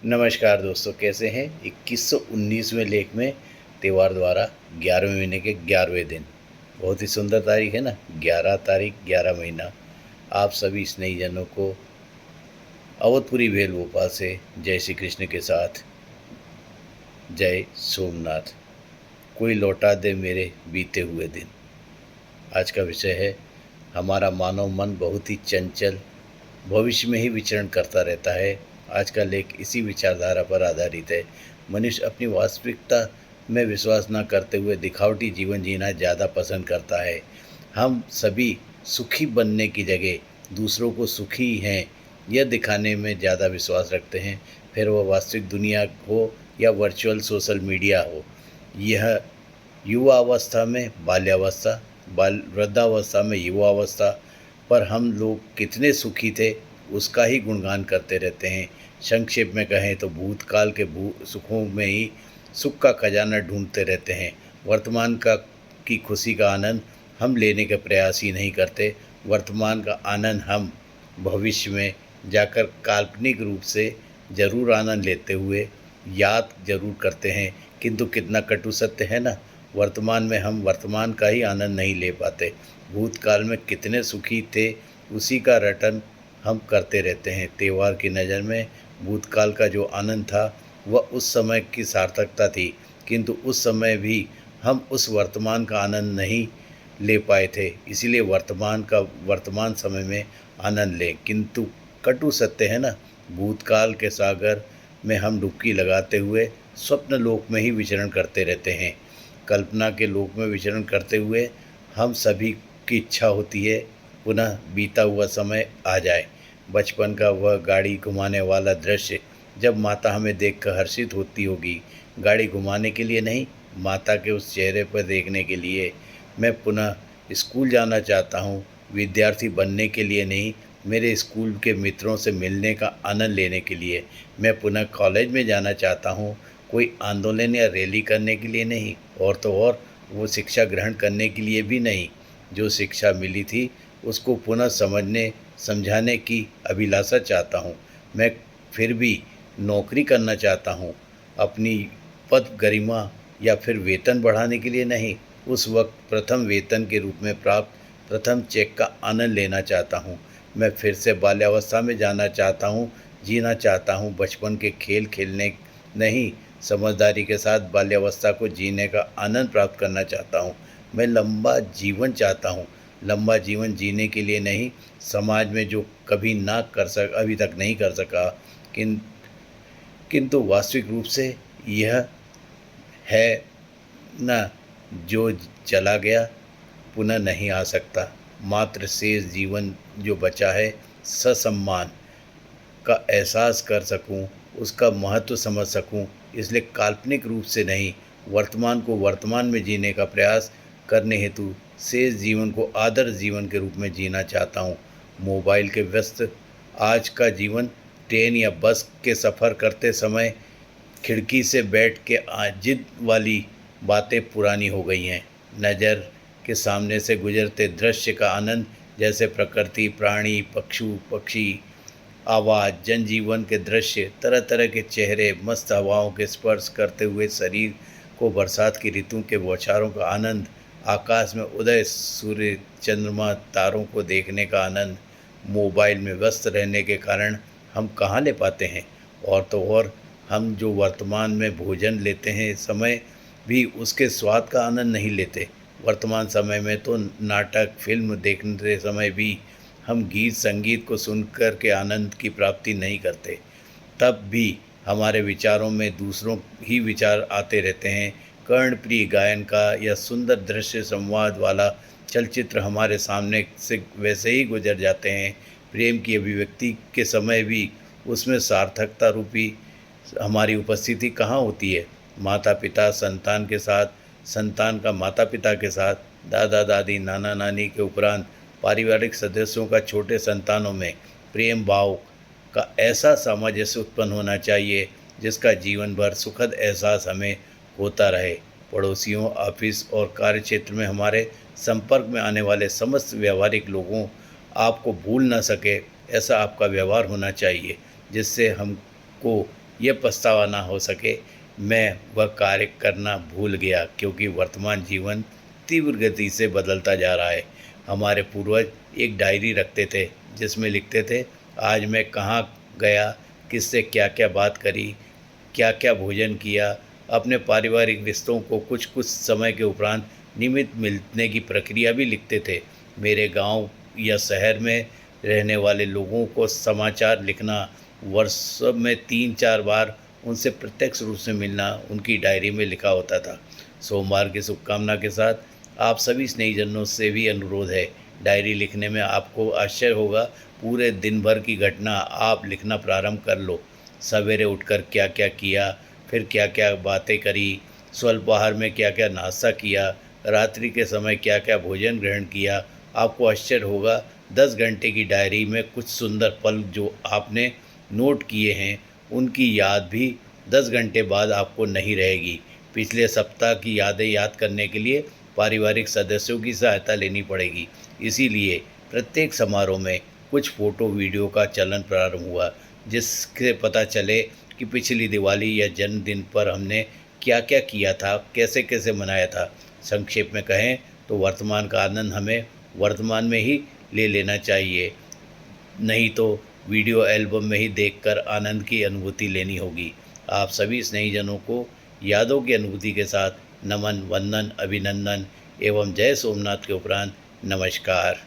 नमस्कार दोस्तों, कैसे हैं? 2119वें लेख में त्यौहार द्वारा 11वें महीने के 11वें दिन। बहुत ही सुंदर तारीख है ना, 11 तारीख 11 महीना। आप सभी स्नेहीजनों को अवधपुरी भेल भोपाल से जय श्री कृष्ण के साथ जय सोमनाथ। कोई लौटा दे मेरे बीते हुए दिन। आज का विषय है, हमारा मानव मन बहुत ही चंचल, भविष्य में ही विचरण करता रहता है। आज का लेख इसी विचारधारा पर आधारित है। मनुष्य अपनी वास्तविकता में विश्वास न करते हुए दिखावटी जीवन जीना ज़्यादा पसंद करता है। हम सभी सुखी बनने की जगह दूसरों को सुखी हैं यह दिखाने में ज़्यादा विश्वास रखते हैं, फिर वह वास्तविक दुनिया हो या वर्चुअल सोशल मीडिया हो। यह युवा अवस्था में बाल्यावस्था, वृद्धावस्था में युवावस्था पर हम लोग कितने सुखी थे उसका ही गुणगान करते रहते हैं। संक्षेप में कहें तो भूतकाल के सुखों में ही सुख का खजाना ढूंढते रहते हैं। वर्तमान का की खुशी का आनंद हम लेने के प्रयास ही नहीं करते। वर्तमान का आनंद हम भविष्य में जाकर काल्पनिक रूप से ज़रूर आनंद लेते हुए याद जरूर करते हैं, किंतु कितना कटु सत्य है ना, वर्तमान में हम वर्तमान का ही आनंद नहीं ले पाते। भूतकाल में कितने सुखी थे उसी का रटन हम करते रहते हैं। त्यौहार की नज़र में भूतकाल का जो आनंद था वह उस समय की सार्थकता थी, किंतु उस समय भी हम उस वर्तमान का आनंद नहीं ले पाए थे। इसीलिए वर्तमान समय में आनंद लें, किंतु कटु सत्य है ना, भूतकाल के सागर में हम डुबकी लगाते हुए स्वप्न लोक में ही विचरण करते रहते हैं। कल्पना के लोक में विचरण करते हुए हम सभी की इच्छा होती है पुनः बीता हुआ समय आ जाए। बचपन का वह गाड़ी घुमाने वाला दृश्य, जब माता हमें देखकर हर्षित होती होगी, गाड़ी घुमाने के लिए नहीं, माता के उस चेहरे पर देखने के लिए। मैं पुनः स्कूल जाना चाहता हूँ, विद्यार्थी बनने के लिए नहीं, मेरे स्कूल के मित्रों से मिलने का आनंद लेने के लिए। मैं पुनः कॉलेज में जाना चाहता हूँ, कोई आंदोलन या रैली करने के लिए नहीं, और तो और वो शिक्षा ग्रहण करने के लिए भी नहीं। जो शिक्षा मिली थी उसको पुनः समझने समझाने की अभिलाषा चाहता हूँ। मैं फिर भी नौकरी करना चाहता हूँ, अपनी पद गरिमा या फिर वेतन बढ़ाने के लिए नहीं, उस वक्त प्रथम वेतन के रूप में प्राप्त प्रथम चेक का आनंद लेना चाहता हूँ। मैं फिर से बाल्यावस्था में जाना चाहता हूँ, जीना चाहता हूँ, बचपन के खेल खेलने नहीं, समझदारी के साथ बाल्यावस्था को जीने का आनंद प्राप्त करना चाहता हूँ। मैं लंबा जीवन चाहता हूँ, लंबा जीवन जीने के लिए नहीं, समाज में जो कभी ना कर सक अभी तक नहीं कर सका, किंतु वास्तविक रूप से यह है ना, जो चला गया पुनः नहीं आ सकता। मात्र शेष जीवन जो बचा है, ससम्मान का एहसास कर सकूं, उसका महत्व समझ सकूं, इसलिए काल्पनिक रूप से नहीं, वर्तमान को वर्तमान में जीने का प्रयास करने हेतु शेष जीवन को आदर्श जीवन के रूप में जीना चाहता हूं। मोबाइल के व्यस्त आज का जीवन, ट्रेन या बस के सफ़र करते समय खिड़की से बैठ के जिद वाली बातें पुरानी हो गई हैं। नज़र के सामने से गुजरते दृश्य का आनंद, जैसे प्रकृति, प्राणी, पक्षु पक्षी, आवाज़, जनजीवन के दृश्य, तरह तरह के चेहरे, मस्त हवाओं के स्पर्श करते हुए शरीर को, बरसात की ऋतु के बौछारों का आनंद, आकाश में उदय सूर्य चंद्रमा तारों को देखने का आनंद। मोबाइल में व्यस्त रहने के कारण हम कहाँ ले पाते हैं, और तो और हम जो वर्तमान में भोजन लेते हैं समय भी उसके स्वाद का आनंद नहीं लेते। वर्तमान समय में तो नाटक फिल्म देखते समय भी हम गीत संगीत को सुनकर के आनंद की प्राप्ति नहीं करते। तब भी हमारे विचारों में दूसरों ही विचार आते रहते हैं। कर्णप्रिय गायन का या सुंदर दृश्य संवाद वाला चलचित्र हमारे सामने से वैसे ही गुजर जाते हैं। प्रेम की अभिव्यक्ति के समय भी उसमें सार्थकता रूपी हमारी उपस्थिति कहाँ होती है। माता पिता संतान के साथ, संतान का माता पिता के साथ, दादा दादी नाना नानी के उपरांत पारिवारिक सदस्यों का छोटे संतानों में प्रेम भाव का ऐसा सामंजस्य उत्पन्न होना चाहिए जिसका जीवन भर सुखद एहसास हमें होता रहे। पड़ोसियों, ऑफिस और कार्यक्षेत्र में हमारे संपर्क में आने वाले समस्त व्यवहारिक लोगों आपको भूल न सके, ऐसा आपका व्यवहार होना चाहिए, जिससे हमको यह पछतावा ना हो सके, मैं वह कार्य करना भूल गया, क्योंकि वर्तमान जीवन तीव्र गति से बदलता जा रहा है। हमारे पूर्वज एक डायरी रखते थे जिसमें लिखते थे, आज मैं कहाँ गया, किससे क्या क्या बात करी, क्या क्या भोजन किया। अपने पारिवारिक रिश्तों को कुछ कुछ समय के उपरांत नियमित मिलने की प्रक्रिया भी लिखते थे। मेरे गांव या शहर में रहने वाले लोगों को समाचार लिखना, वर्ष में 3-4 बार उनसे प्रत्यक्ष रूप से मिलना उनकी डायरी में लिखा होता था। सोमवार की शुभकामना के साथ आप सभी स्नेहीजनों से भी अनुरोध है, डायरी लिखने में आपको आश्चर्य होगा। पूरे दिन भर की घटना आप लिखना प्रारंभ कर लो। सवेरे उठकर क्या क्या किया, फिर क्या क्या बातें करी, स्वल्पाहार में क्या क्या नाश्ता किया, रात्रि के समय क्या क्या भोजन ग्रहण किया। आपको आश्चर्य होगा, 10 घंटे की डायरी में कुछ सुंदर पल जो आपने नोट किए हैं उनकी याद भी 10 घंटे बाद आपको नहीं रहेगी। पिछले सप्ताह की यादें याद करने के लिए पारिवारिक सदस्यों की सहायता लेनी पड़ेगी। इसीलिए प्रत्येक समारोह में कुछ फ़ोटो वीडियो का चलन प्रारंभ हुआ, जिससे पता चले कि पिछली दिवाली या जन्मदिन पर हमने क्या क्या किया था, कैसे कैसे मनाया था। संक्षेप में कहें तो वर्तमान का आनंद हमें वर्तमान में ही ले लेना चाहिए, नहीं तो वीडियो एल्बम में ही देखकर आनंद की अनुभूति लेनी होगी। आप सभी स्नेहीजनों को यादों की अनुभूति के साथ नमन, वंदन, अभिनंदन एवं जय सोमनाथ के उपरांत नमस्कार।